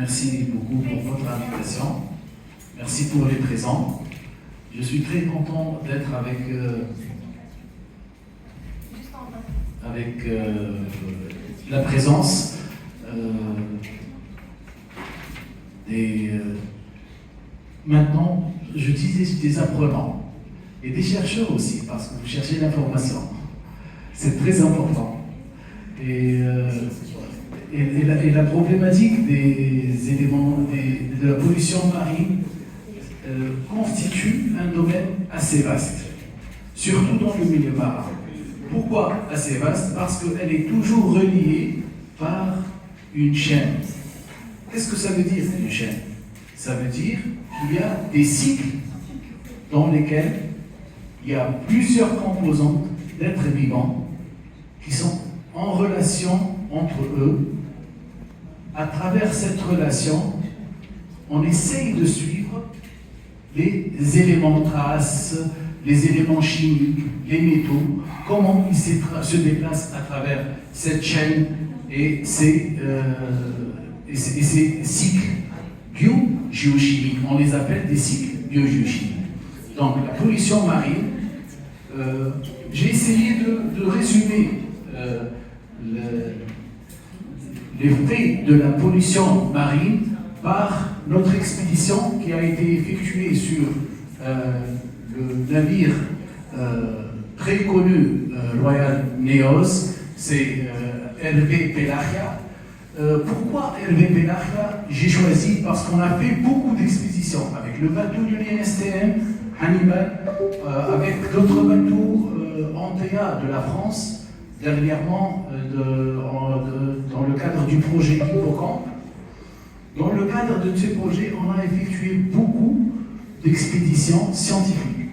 Merci beaucoup pour votre invitation. Merci pour les présents. Je suis très content d'être avec la présence maintenant, je disais des apprenants et des chercheurs aussi, parce que vous cherchez l'information. C'est très important. Et la problématique des éléments de la pollution marine constitue un domaine assez vaste, surtout dans le milieu marin. Pourquoi assez vaste? Parce qu'elle est toujours reliée par une chaîne. Qu'est-ce que ça veut dire, une chaîne? Ça veut dire qu'il y a des cycles dans lesquels il y a plusieurs composantes d'êtres vivants qui sont en relation entre eux. À travers cette relation, on essaye de suivre les éléments traces, les éléments chimiques, les métaux, comment ils se déplacent à travers cette chaîne et ces cycles bio-géochimiques. On les appelle des cycles bio-géochimiques. Donc la pollution marine, j'ai essayé de résumer l'effet de la pollution marine par notre expédition qui a été effectuée sur le navire très connu Royal Neos, c'est Hervé Pelagia. Pourquoi Hervé Pelagia? J'ai choisi parce qu'on a fait beaucoup d'expéditions avec le bateau de l'INSTM, Hannibal, avec d'autres bateaux Antea de la France, dernièrement dans le cadre du projet Hippocampe. Dans le cadre de ces projets, on a effectué beaucoup d'expéditions scientifiques.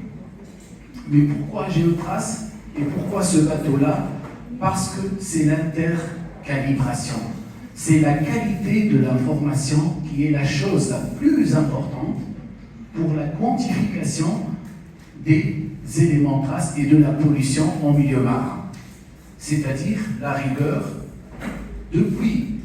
Mais pourquoi Géotrace et pourquoi ce bateau-là? Parce que c'est l'intercalibration. C'est la qualité de l'information qui est la chose la plus importante pour la quantification des éléments traces et de la pollution en milieu marin. C'est-à-dire la rigueur depuis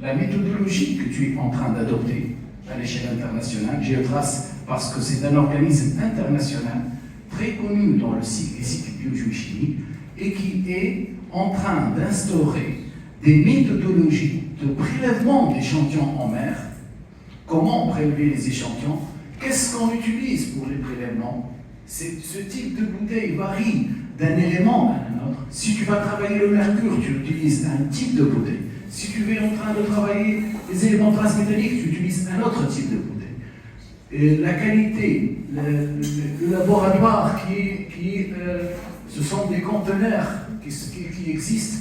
la méthodologie que tu es en train d'adopter à l'échelle internationale, Géotrace, parce que c'est un organisme international très connu dans les cycles biogéochimiques et qui est en train d'instaurer des méthodologies de prélèvement d'échantillons en mer. Comment prélever les échantillons? Qu'est-ce qu'on utilise pour les prélèvements? Ce type de bouteille varie d'un élément à un autre. Si tu vas travailler le mercure, tu utilises un type de bouteille. Si tu es en train de travailler les éléments traces métalliques, tu utilises un autre type de bouteille. Et la qualité, le laboratoire ce sont des conteneurs qui existent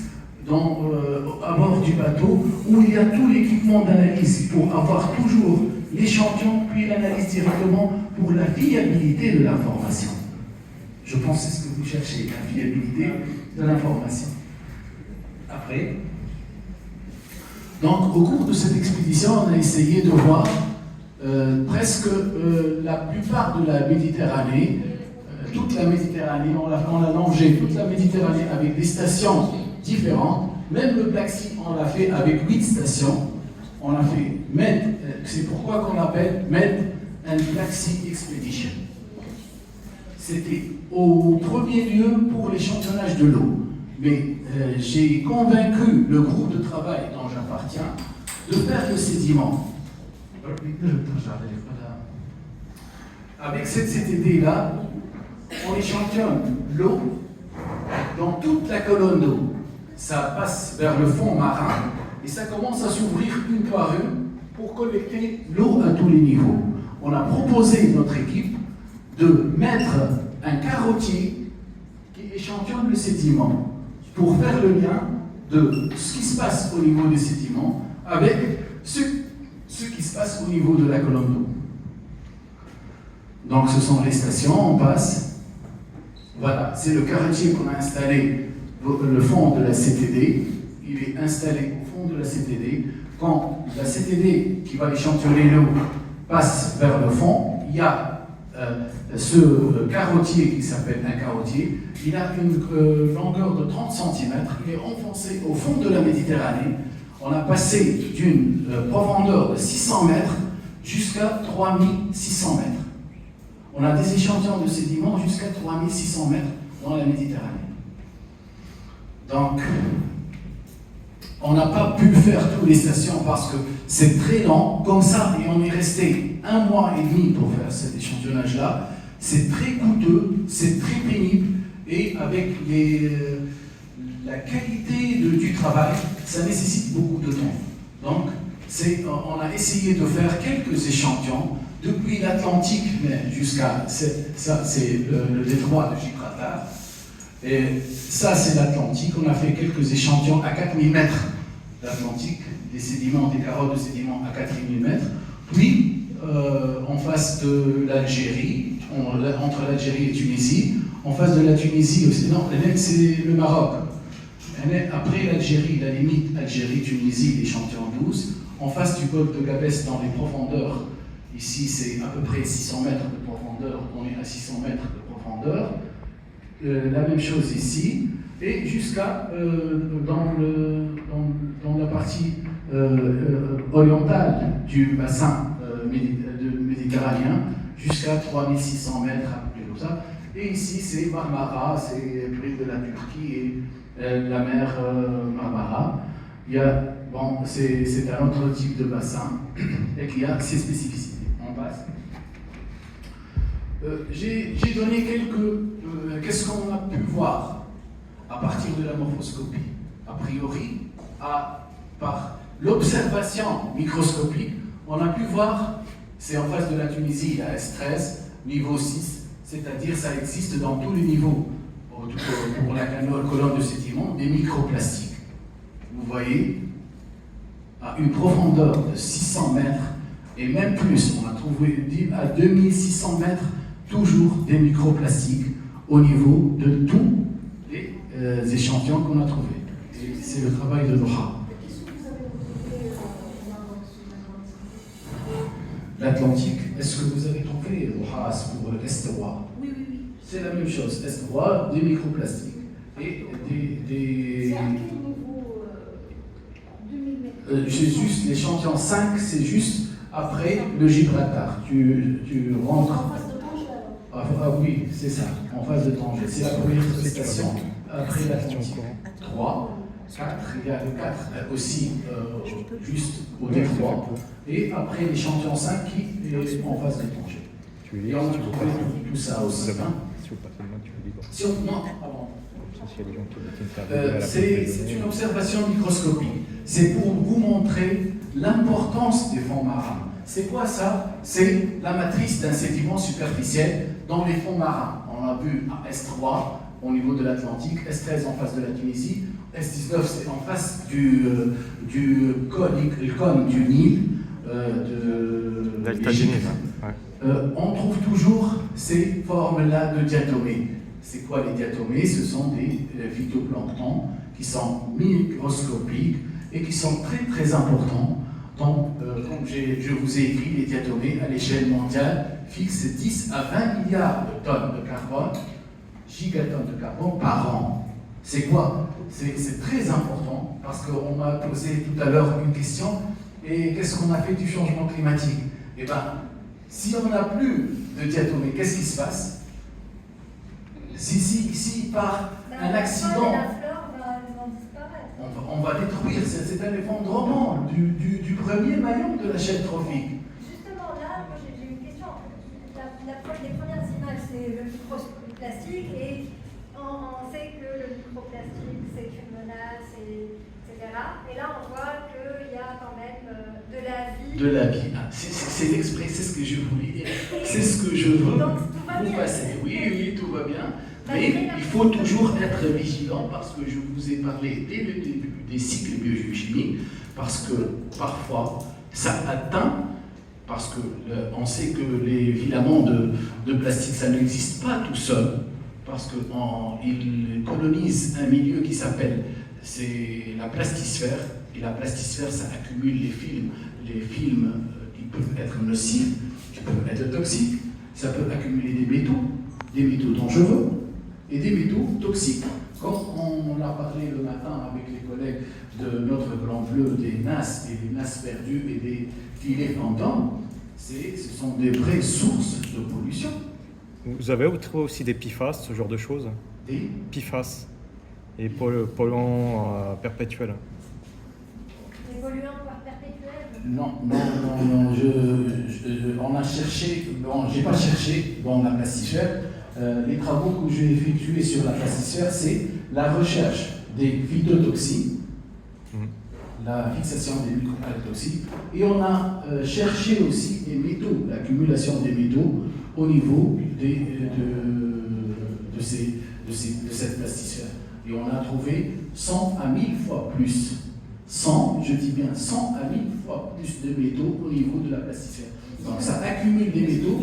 à bord du bateau où il y a tout l'équipement d'analyse pour avoir toujours l'échantillon puis l'analyse directement pour la fiabilité de l'information. Je pense que c'est ce que vous cherchez, la fiabilité de l'information. Après, donc au cours de cette expédition, on a essayé de voir presque la plupart de la Méditerranée, toute la Méditerranée, on a longé toute la Méditerranée avec des stations différentes. Même le Black Sea, on l'a fait avec 8 stations. On a fait Med, c'est pourquoi qu'on appelle Med and Black Sea Expedition. C'était au premier lieu pour l'échantillonnage de l'eau. Mais j'ai convaincu le groupe de travail dont j'appartiens de faire le sédiment. Avec cette CTD-là, on échantillonne l'eau dans toute la colonne d'eau. Ça passe vers le fond marin et ça commence à s'ouvrir une par une pour collecter l'eau à tous les niveaux. On a proposé notre équipe de mettre un carottier qui échantillonne le sédiment pour faire le lien de ce qui se passe au niveau des sédiments avec ce qui se passe au niveau de la colonne d'eau. Donc ce sont les stations, on passe. Voilà, c'est le carottier qu'on a installé le fond de la CTD. Il est installé au fond de la CTD. Quand la CTD qui va échantillonner l'eau passe vers le fond, il y a ce carottier qui s'appelle un carottier. Il a une longueur de 30 cm. Il est enfoncé au fond de la Méditerranée. On a passé d'une profondeur de 600 mètres jusqu'à 3600 mètres. On a des échantillons de sédiments jusqu'à 3600 mètres dans la Méditerranée. Donc, on n'a pas pu faire toutes les stations parce que c'est très lent, comme ça, et on est resté 1 mois et demi pour faire cet échantillonnage-là. C'est très coûteux, c'est très pénible, et avec la qualité du travail, ça nécessite beaucoup de temps. Donc, on a essayé de faire quelques échantillons depuis l'Atlantique jusqu'à, ça c'est le détroit de Gibraltar, et ça c'est l'Atlantique. On a fait quelques échantillons à 4000 mètres d'Atlantique, des sédiments, des carottes de sédiments à 4000 mètres, puis en face de l'Algérie, entre l'Algérie et Tunisie, en face de la Tunisie aussi, non, c'est le Maroc. Après l'Algérie, la limite Algérie-Tunisie, l'échantillon 12, en face du golfe de Gabès, dans les profondeurs, ici c'est à peu près 600 mètres de profondeur, on est à 600 mètres de profondeur, la même chose ici, et jusqu'à dans la partie orientale du bassin méditerranéen, jusqu'à 3600 mètres, à peu près comme ça. Et ici c'est Marmara, c'est près de la Turquie et la mer Marmara. C'est un autre type de bassin et qui a ses spécificités. On passe. J'ai donné quelques. Qu'est-ce qu'on a pu voir à partir de la morphoscopie? A priori, par l'observation microscopique, on a pu voir, c'est en face de la Tunisie, la S13, niveau 6, c'est-à-dire ça existe dans tous les niveaux, pour la colonne de sédiments, des microplastiques. Vous voyez, à une profondeur de 600 mètres, et même plus, on a trouvé à 2600 mètres, toujours des microplastiques au niveau de tous les échantillons qu'on a trouvés. Et c'est le travail de Doha. L'Atlantique, est-ce que vous avez trouvé Doha pour l'Est-Roi? Oui. C'est la même chose, Est-Roi, des microplastiques. Et des... C'est à quel niveau 2000 mètres? C'est juste l'échantillon 5, c'est juste après le Gibraltar. Tu rentres. En face de Tanger alors? Ah oui, c'est ça, en face de Tanger. C'est la première station après l'Atlantique. 3, 4, il y a le 4 aussi juste au détroit. Et après l'échantillon 5 qui est en face de Tanger. Et on a trouvé tout ça aussi. C'est une observation microscopique. C'est pour vous montrer l'importance des fonds marins. C'est quoi ça? C'est la matrice d'un sédiment superficiel dans les fonds marins. On a vu à S3 au niveau de l'Atlantique, S13 en face de la Tunisie, S19 c'est en face du cône du Nil, de l'Égypte. On trouve toujours ces formes-là de diatomées. C'est quoi les diatomées? Ce sont des phytoplanctons qui sont microscopiques et qui sont très très importants. Donc, comme je vous ai écrit, les diatomées à l'échelle mondiale fixent 10 à 20 milliards de tonnes de carbone, gigatonnes de carbone par an. C'est quoi? C'est très important parce qu'on m'a posé tout à l'heure une question. Et qu'est-ce qu'on a fait du changement climatique? Eh bien, si on n'a plus de diatomées, qu'est-ce qui se passe? Si par un accident, on va détruire, c'est un effondrement du premier maillon de la chaîne trophique. Justement, là, moi j'ai une question. Les premières images, c'est le microplastique, et on sait que le microplastique, c'est une menace, etc. Et là, on voit qu'il y a quand même de la vie. De la vie. C'est l'exprès, c'est ce que je voulais dire. C'est ce que je veux vous passer. Oui, tout va bien. Mais il faut toujours être vigilant parce que je vous ai parlé dès le début des cycles biogéochimiques, parce que parfois ça atteint, parce qu'on sait que les filaments de plastique, ça n'existe pas tout seul, parce qu'ils colonisent un milieu qui s'appelle, c'est la plastisphère, et la plastisphère, ça accumule les films qui peuvent être nocifs, qui peuvent être toxiques, ça peut accumuler des métaux dangereux, et des métaux toxiques, Quand on a parlé le matin avec les collègues de notre blanc bleu, des NAS et des NAS perdus et des filets fantômes, ce sont des vraies sources de pollution. Vous avez trouvé aussi des PFAS, ce genre de choses? Des PFAS et polluants perpétuels. Les polluants perpétuels? Non, on a cherché, bon, j'ai pas cherché dans la plastifère. Les travaux que j'ai effectués sur la plastifère, c'est la recherche des phytotoxines, la fixation des microtoxines, et on a cherché aussi les métaux, l'accumulation des métaux au niveau de cette plastifère. Et on a trouvé 100 à 1000 fois plus. 100, je dis bien 100 à 1000 fois plus de métaux au niveau de la plastifère. Donc ça accumule des métaux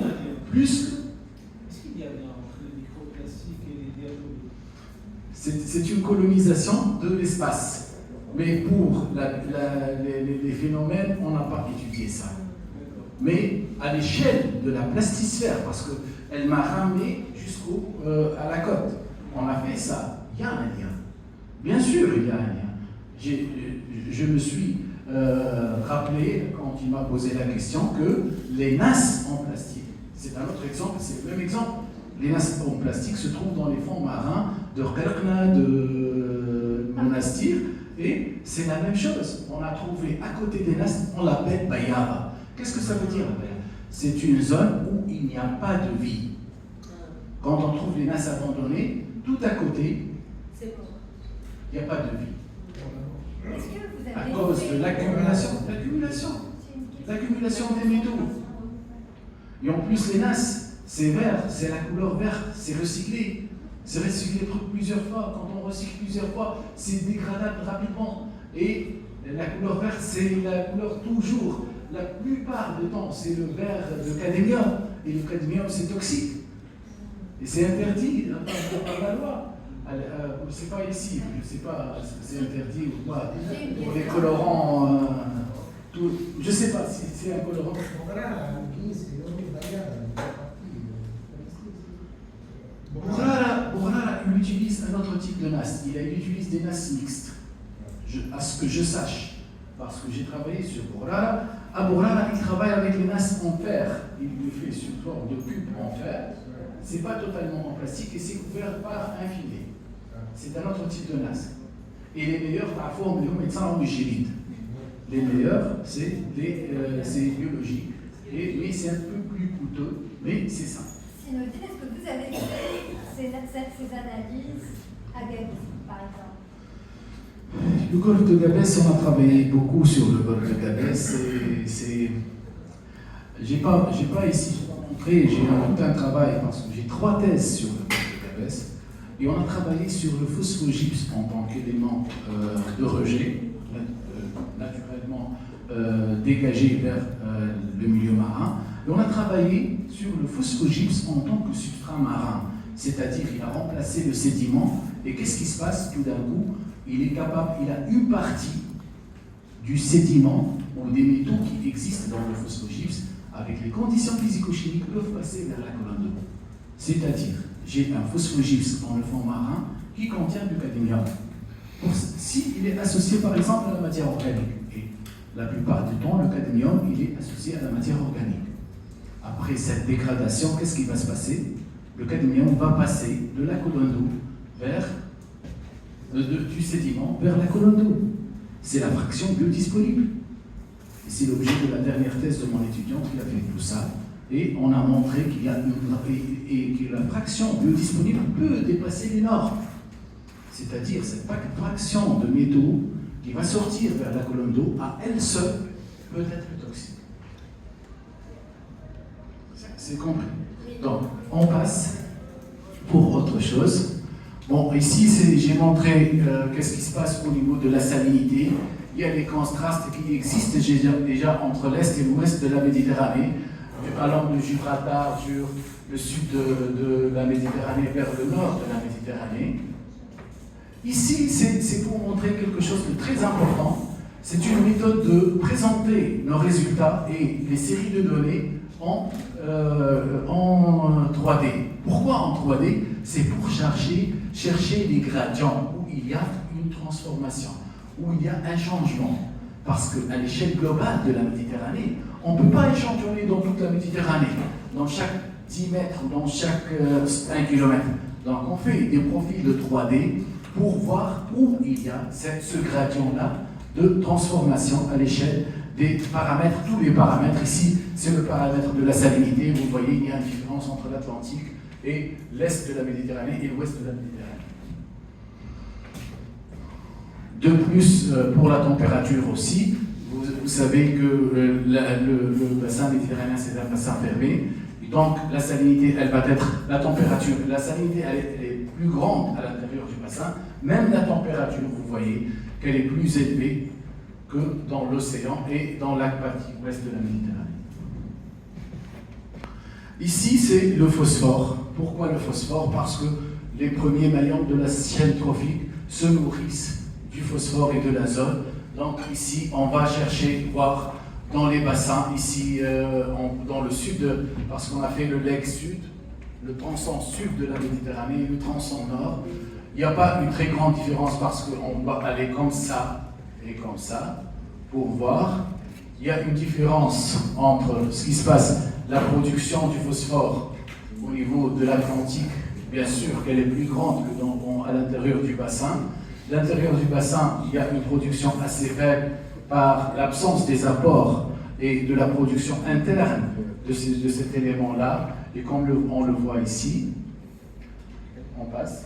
plus. Est-ce qu'il y a un lien entre les microplastiques et les diatomes? C'est une colonisation de l'espace. Mais pour les phénomènes, on n'a pas étudié ça. Mais à l'échelle de la plastisphère, parce qu'elle m'a ramené jusqu'à la côte, on a fait ça. Il y a un lien. Bien sûr, il y a un lien. Je me suis rappelé, quand il m'a posé la question, que les NAS en plastique, c'est un autre exemple, c'est le même exemple. Les NAS en plastique se trouvent dans les fonds marins de Rqerqna, de Monastir, et c'est la même chose. On a trouvé à côté des NAS, on l'appelle Bayara. Qu'est-ce que ça veut dire, Bayara? C'est une zone où il n'y a pas de vie. Quand on trouve les NAS abandonnés, tout à côté, il n'y a pas de vie. Est-ce que vous À avez cause de l'accumulation des métaux. Et en plus, les NAS, c'est vert, c'est la couleur verte, c'est recyclé. C'est recyclé plusieurs fois. Quand on recycle plusieurs fois, c'est dégradable rapidement. Et la couleur verte, c'est la couleur toujours. La plupart du temps, c'est le vert de cadmium. Et le cadmium, c'est toxique. Et c'est interdit par la loi. Je ne sais pas ici, je ne sais pas si c'est interdit ou pas. Pour les colorants, je ne sais pas si c'est un colorant. Bourrara, il utilise un autre type de NAS. Il utilise des NAS mixtes, à ce que je sache. Parce que j'ai travaillé sur Bourrara. À Bourrara, il travaille avec les NAS en fer. Il le fait sous forme de cube en fer. Ce n'est pas totalement en plastique et c'est couvert par un filet. C'est un autre type de NAS. Et les meilleurs, parfois, les médecins ont gélide. Les meilleurs, c'est biologique. Mais c'est un peu plus coûteux, mais c'est ça. Synodine, est-ce que vous avez fait ces analyses à Gabi, par exemple? Le golfe de Gabès, on a travaillé beaucoup sur le golfe de Gabès. J'ai pas ici montré, j'ai tout un travail parce que j'ai 3 thèses sur le golfe de Gabès. Et on a travaillé sur le phosphogypse en tant qu'élément de rejet, naturellement dégagé vers le milieu marin. Et on a travaillé sur le phosphogypse en tant que substrat marin, c'est-à-dire il a remplacé le sédiment. Et qu'est-ce qui se passe tout d'un coup? Il a une partie du sédiment ou des métaux qui existent dans le phosphogypse, avec les conditions physico-chimiques, peuvent passer vers la colonne d'eau. C'est-à-dire, j'ai un phosphogypse dans le fond marin qui contient du cadmium. S'il est associé par exemple à la matière organique, et la plupart du temps, le cadmium il est associé à la matière organique. Après cette dégradation, qu'est-ce qui va se passer? Le cadmium va passer de la colonne d'eau vers du sédiment vers la colonne d'eau. C'est la fraction biodisponible. Et c'est l'objet de la dernière thèse de mon étudiante qui a fait tout ça. Et on a montré qu'il y a que la fraction biodisponible peut dépasser les normes. C'est-à-dire cette fraction de métaux qui va sortir vers la colonne d'eau, à elle seule, peut être toxique. C'est compris. Donc, on passe pour autre chose. Bon, ici, j'ai montré qu'est-ce qui se passe au niveau de la salinité. Il y a des contrastes qui existent déjà entre l'Est et l'Ouest de la Méditerranée, allant de Gibraltar sur le sud de la Méditerranée vers le nord de la Méditerranée. Ici, c'est pour montrer quelque chose de très important. C'est une méthode de présenter nos résultats et les séries de données en 3D. Pourquoi en 3D? C'est pour charger chercher les gradients où il y a une transformation, où il y a un changement. Parce qu'à l'échelle globale de la Méditerranée, on ne peut pas échantillonner dans toute la Méditerranée, dans chaque 10 mètres, dans chaque 1 km. Donc on fait des profils de 3D pour voir où il y a ce gradient-là de transformation à l'échelle des paramètres, tous les paramètres. Ici, c'est le paramètre de la salinité. Vous voyez, il y a une différence entre l'Atlantique et l'Est de la Méditerranée et l'Ouest de la Méditerranée. De plus, pour la température aussi, vous savez que le bassin méditerranéen, c'est un bassin fermé. Donc, la salinité, elle va être, la température, la salinité, elle est plus grande à l'intérieur du bassin. Même la température, vous voyez qu'elle est plus élevée que dans l'océan et dans lac Baltique, ouest de la Méditerranée. Ici, c'est le phosphore. Pourquoi le phosphore? Parce que les premiers maillons de la chaîne trophique se nourrissent du phosphore et de l'azote. Donc ici, on va chercher, voir dans les bassins, ici dans le sud, parce qu'on a fait le leg sud, le tronçon sud de la Méditerranée, le tronçon nord. Il n'y a pas une très grande différence parce qu'on va aller comme ça et comme ça pour voir. Il y a une différence entre ce qui se passe, la production du phosphore au niveau de l'Atlantique, bien sûr qu'elle est plus grande que à l'intérieur du bassin. L'intérieur du bassin, il y a une production assez faible par l'absence des apports et de la production interne de cet élément-là. Et comme on le voit ici, on passe.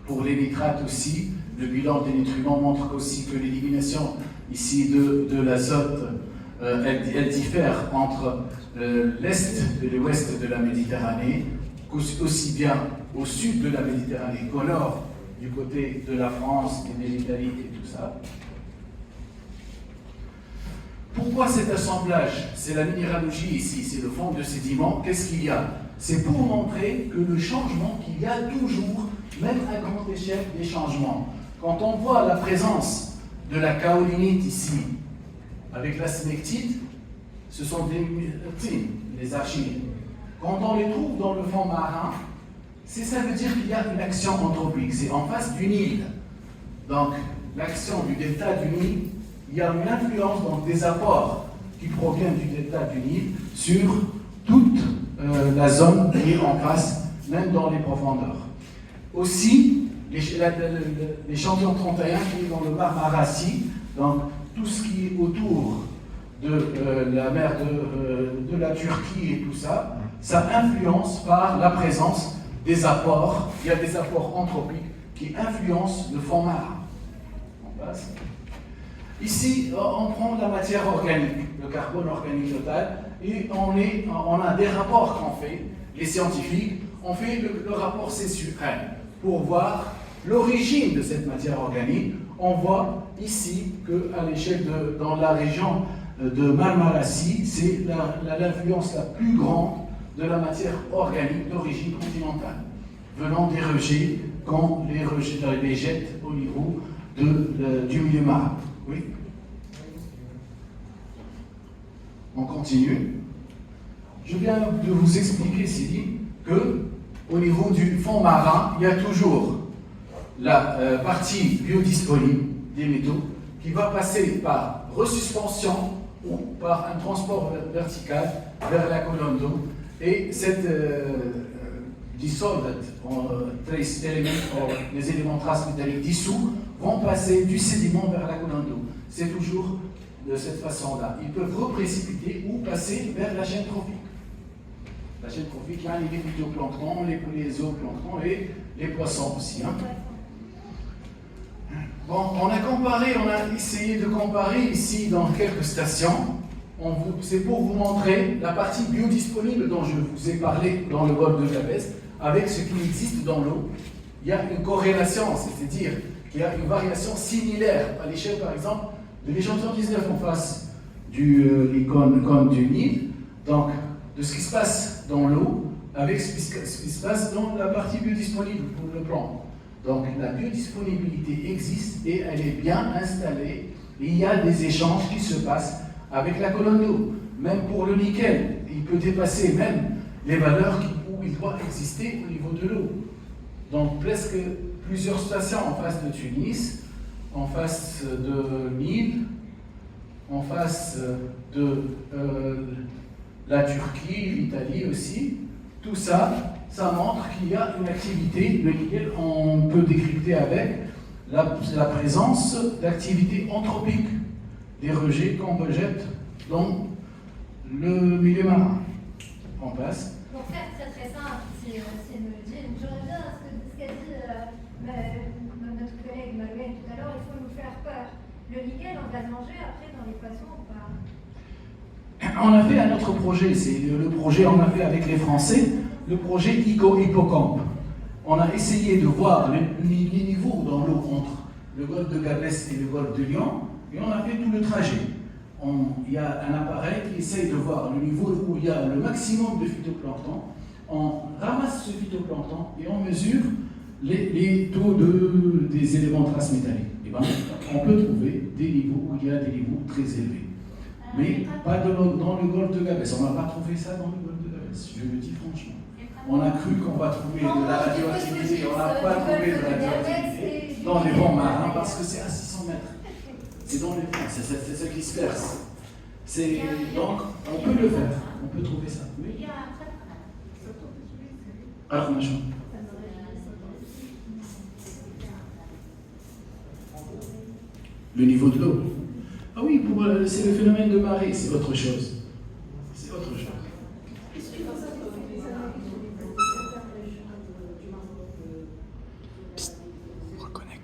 Pour les nitrates aussi, le bilan des nutriments montre aussi que l'élimination ici de l'azote, elle diffère entre l'est et l'ouest de la Méditerranée, aussi bien au sud de la Méditerranée qu'au nord, du côté de la France et de l'Italie et tout ça. Pourquoi cet assemblage? C'est la minéralogie ici, c'est le fond de sédiments. Qu'est-ce qu'il y a? C'est pour montrer que le changement, qu'il y a toujours, même à grande échelle, des changements. Quand on voit la présence de la kaolinite ici, avec la smectite, ce sont des argiles. Quand on les trouve dans le fond marin, ça veut dire qu'il y a une action anthropique. C'est en face du Nil. Donc, l'action du delta du Nil, il y a une influence, donc des apports qui proviennent du delta du Nil sur toute la zone qui est en face, même dans les profondeurs. Aussi, l'échantillon 31 qui est dans le Marmara-Sea, donc tout ce qui est autour de la mer de la Turquie et tout ça, ça influence par la présence des apports. Il y a des apports anthropiques qui influencent le fond marin. On passe. Ici, on prend la matière organique, le carbone organique total, et on a des rapports qu'on fait, les scientifiques, on fait le rapport C/N pour voir l'origine de cette matière organique. On voit ici qu'à l'échelle dans la région de Marmara-Sea, c'est l'influence la plus grande de la matière organique d'origine continentale, venant des rejets quand les jettent au niveau du milieu marin. Oui. On continue. Je viens de vous expliquer, Sidi, qu'au niveau du fond marin, il y a toujours la partie biodisponible des métaux qui va passer par resuspension ou par un transport vertical vers la colonne d'eau. Et cette dissolved trace element, les éléments traces métalliques dissous, vont passer du sédiment vers la colonne d'eau. C'est toujours de cette façon-là. Ils peuvent reprécipiter ou passer vers la chaîne trophique. La chaîne trophique, il y a les phytoplanctons, les zooplanctons et les poissons aussi. Hein. Bon, on a essayé de comparer ici dans quelques stations. C'est pour vous montrer la partie biodisponible dont je vous ai parlé dans le golfe de Jabès avec ce qui existe dans l'eau. Il y a une corrélation, c'est-à-dire qu'il y a une variation similaire à l'échelle, par exemple, de l'échantillon 19 en face l'icône du Nil, donc de ce qui se passe dans l'eau avec ce qui se passe dans la partie biodisponible pour le plan. Donc la biodisponibilité existe et elle est bien installée et il y a des échanges qui se passent avec la colonne d'eau. Même pour le nickel, il peut dépasser même les valeurs où il doit exister au niveau de l'eau. Donc presque plusieurs stations en face de Tunis, en face de Nil, en face de la Turquie, l'Italie aussi. Tout ça, ça montre qu'il y a une activité, le Nil, on peut décrypter avec la présence d'activités anthropiques, des rejets qu'on rejette dans le milieu marin. On passe. Pour faire très simple, si me le dit, j'aurais bien ce qu'a dit notre collègue Malouane tout à l'heure, il faut nous faire peur. Le nickel, on va le manger après dans les poissons ou pas? On a fait un autre projet, c'est le projet on a fait avec les Français, le projet Hippocampe. On a essayé de voir les niveaux dans l'eau entre le golfe de Gabès et le golfe de Lyon, et on a fait tout le trajet. Il y a un appareil qui essaye de voir le niveau où il y a le maximum de phytoplancton. On ramasse ce phytoplancton et on mesure les taux des éléments traces métalliques. Et ben, on peut trouver des niveaux où il y a des niveaux très élevés. Mais pas dans le golfe de Gabès. On n'a pas trouvé ça dans le golfe de Gabès, je le dis franchement. On a cru qu'on va trouver de la radioactivité, on n'a pas trouvé de radioactivité dans les fonds marins parce que c'est à 600 mètres. C'est dans les fonds, c'est ce qui se perce. Donc, on peut le faire, on peut trouver ça. Oui. Alors, machin. Le niveau de l'eau. Ah oui, c'est le phénomène de marée, c'est autre chose. C'est autre chose.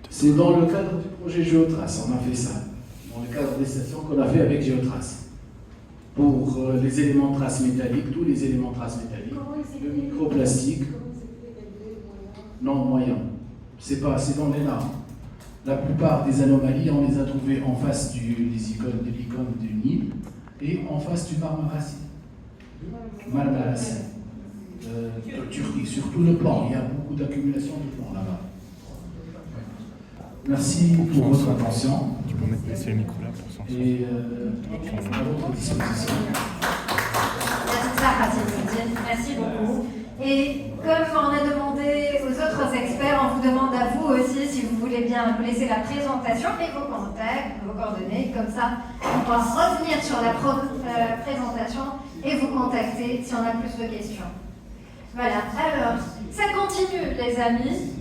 C'est dans le cadre du projet Géotrace, on a fait ça. Dans le cadre des stations qu'on a fait avec Géotrace. Pour les éléments traces métalliques, tous les éléments traces métalliques, le microplastique, non moyen. C'est dans les larmes. La plupart des anomalies, on les a trouvées en face des icônes du Nil et en face du Marmarassi. Turquie, sur tout le plan, il y a beaucoup d'accumulation de plans là-bas. Merci pour votre attention. Tu peux mettre le micro là pour s'en sortir. Et à votre disposition. Merci beaucoup. Et comme on a demandé aux autres experts, on vous demande à vous aussi, si vous voulez bien nous laisser la présentation et vos contacts, vos coordonnées, comme ça on pourra revenir sur la présentation et vous contacter si on a plus de questions. Voilà, alors, ça continue les amis.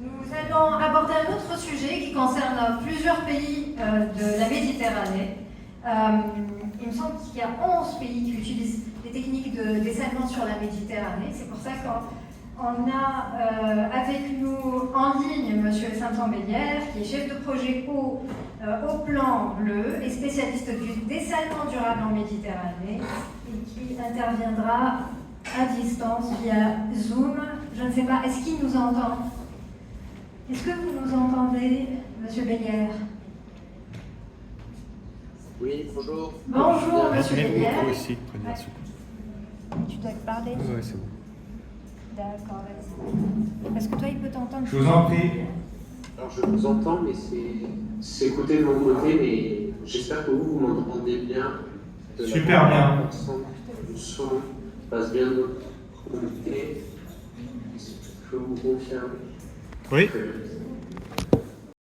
Nous allons aborder un autre sujet qui concerne plusieurs pays de la Méditerranée. Il me semble qu'il y a 11 pays qui utilisent des techniques de dessalement sur la Méditerranée. C'est pour ça qu'on a avec nous en ligne M. Saint-Ambellière, qui est chef de projet au plan bleu et spécialiste du dessalement durable en Méditerranée et qui interviendra à distance via Zoom. Je ne sais pas, est-ce qu'il nous entend? Est-ce que vous nous entendez, M. Bellière? Oui, bonjour. Bonjour, M. Tu mets le Bellière. micro ici, près de la soupe. Tu dois te parler? Oui, c'est bon. D'accord, vas-y. Est-ce que toi, il peut t'entendre? Je vous en prie. Alors je vous entends, mais c'est écouté de mon côté, mais j'espère que vous m'entendez bien. Super bien. Le son passe bien de votre côté. Je vous confirme Oui. que